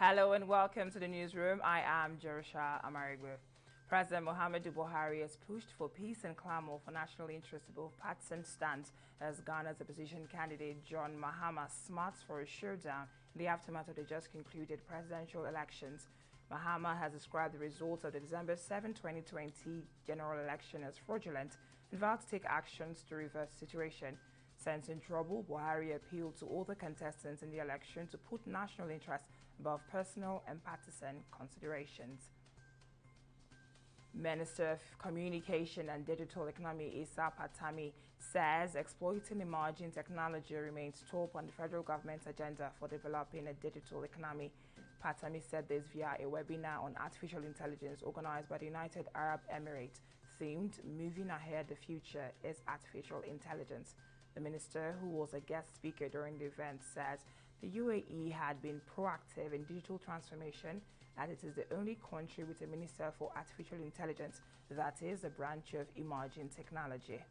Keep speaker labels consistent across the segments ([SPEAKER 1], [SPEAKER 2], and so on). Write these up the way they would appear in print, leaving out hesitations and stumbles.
[SPEAKER 1] Hello and welcome to the newsroom. I am Jerusha Amarigwe. President Muhammadu Buhari has pushed for peace and clamor for national interest to both partisan stands as Ghana's opposition candidate John Mahama smarts for a showdown in the aftermath of the just concluded presidential elections. Mahama has described the results of the December 7, 2020 general election as fraudulent and vowed to take actions to reverse the situation. Sensing trouble, Buhari appealed to all the contestants in the election to put national interest above personal and partisan considerations. Minister of Communication and Digital Economy Issa Patami says exploiting emerging technology remains top on the federal government's agenda for developing a digital economy. Patami said this via a webinar on artificial intelligence organized by the United Arab Emirates, themed "Moving Ahead, the Future is Artificial Intelligence." The minister, who was a guest speaker during the event, says the UAE had been proactive in digital transformation and it is the only country with a minister for artificial intelligence, that is a branch of emerging technology.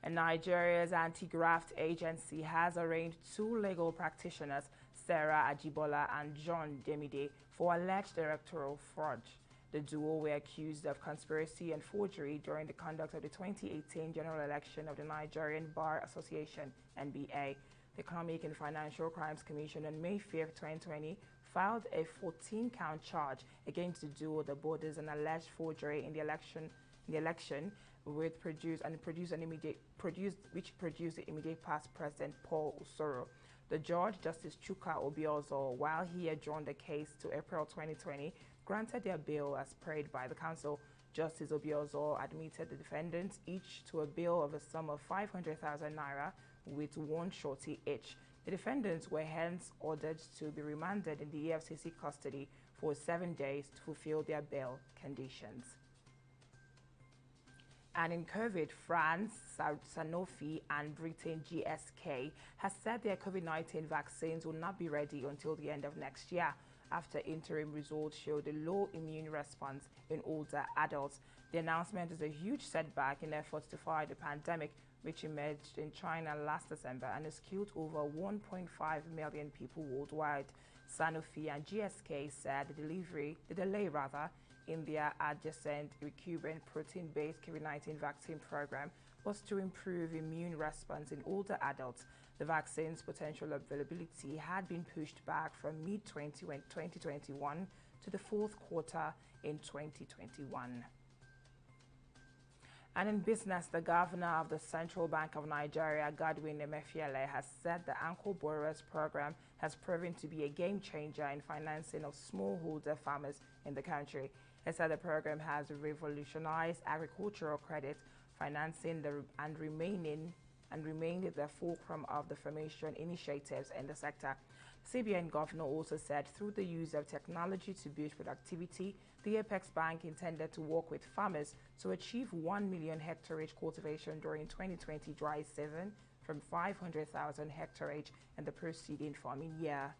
[SPEAKER 1] And Nigeria's AntiGraft Agency has arraigned two legal practitioners, Sarah Ajibola and John Demide, for alleged electoral fraud. The duo were accused of conspiracy and forgery during the conduct of the 2018 general election of the Nigerian Bar Association, NBA. The Economic and Financial Crimes Commission on May 5, 2020 filed a 14-count charge against the duo that borders an alleged forgery in the election which produced the immediate past president Paul Usoro. The judge, Justice Chuka Obiozo, while he adjourned the case to April 2020, granted their bail as prayed by the council. Justice Obiozo admitted the defendants each to a bail of a sum of 500,000 naira with one shorty each. The defendants were hence ordered to be remanded in the EFCC custody for 7 days to fulfill their bail conditions. And in COVID, France, Sanofi and Britain GSK has said their COVID-19 vaccines will not be ready until the end of next year, after interim results showed a low immune response in older adults. The announcement is a huge setback in efforts to fight the pandemic, which emerged in China last December and has killed over 1.5 million people worldwide. Sanofi and GSK said the delay in their adjacent recombinant protein-based COVID-19 vaccine program was to improve immune response in older adults. The vaccine's potential availability had been pushed back from mid-2021 to the fourth quarter in 2021. And in business, the governor of the Central Bank of Nigeria, Godwin Emefiele, has said the Anchor Borrowers Program has proven to be a game changer in financing of smallholder farmers in the country. He said the program has revolutionized agricultural credit financing and remained at the fulcrum of the formation initiatives in the sector. CBN governor also said through the use of technology to boost productivity, the Apex Bank intended to work with farmers to achieve 1 million hectareage cultivation during 2020 dry season from 500,000 hectareage in the preceding farming year.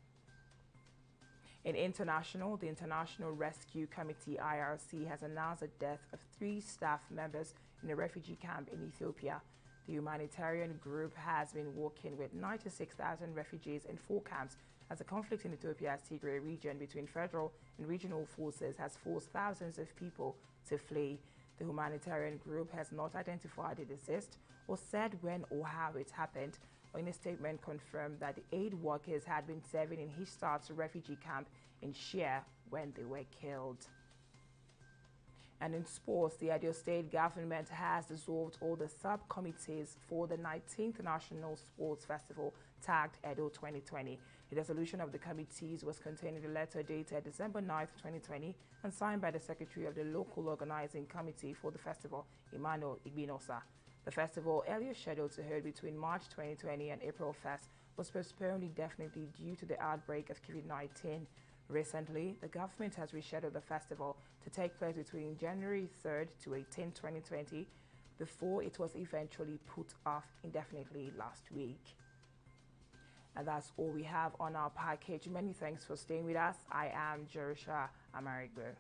[SPEAKER 1] The International Rescue Committee (IRC) has announced the death of 3 staff members in a refugee camp in Ethiopia. The humanitarian group has been working with 96,000 refugees in 4 camps as the conflict in Ethiopia's Tigray region between federal and regional forces has forced thousands of people to flee. The humanitarian group has not identified the deceased or said when or how it happened, or in a statement confirmed that the aid workers had been serving in Histar's refugee camp in Shire when they were killed. And in sports, the Edo State government has dissolved all the subcommittees for the 19th National Sports Festival tagged Edo 2020. The resolution of the committees was contained in a letter dated December 9, 2020 and signed by the Secretary of the Local Organizing Committee for the festival, Emmanuel Igbinosa. The festival, earlier scheduled to hold between March 2020 and April 1st, was postponed indefinitely due to the outbreak of COVID-19. Recently, the government has rescheduled the festival to take place between January 3rd to 18, 2020, before it was eventually put off indefinitely last week. And that's all we have on our package. Many thanks for staying with us. I am Jerusha Amarigwe.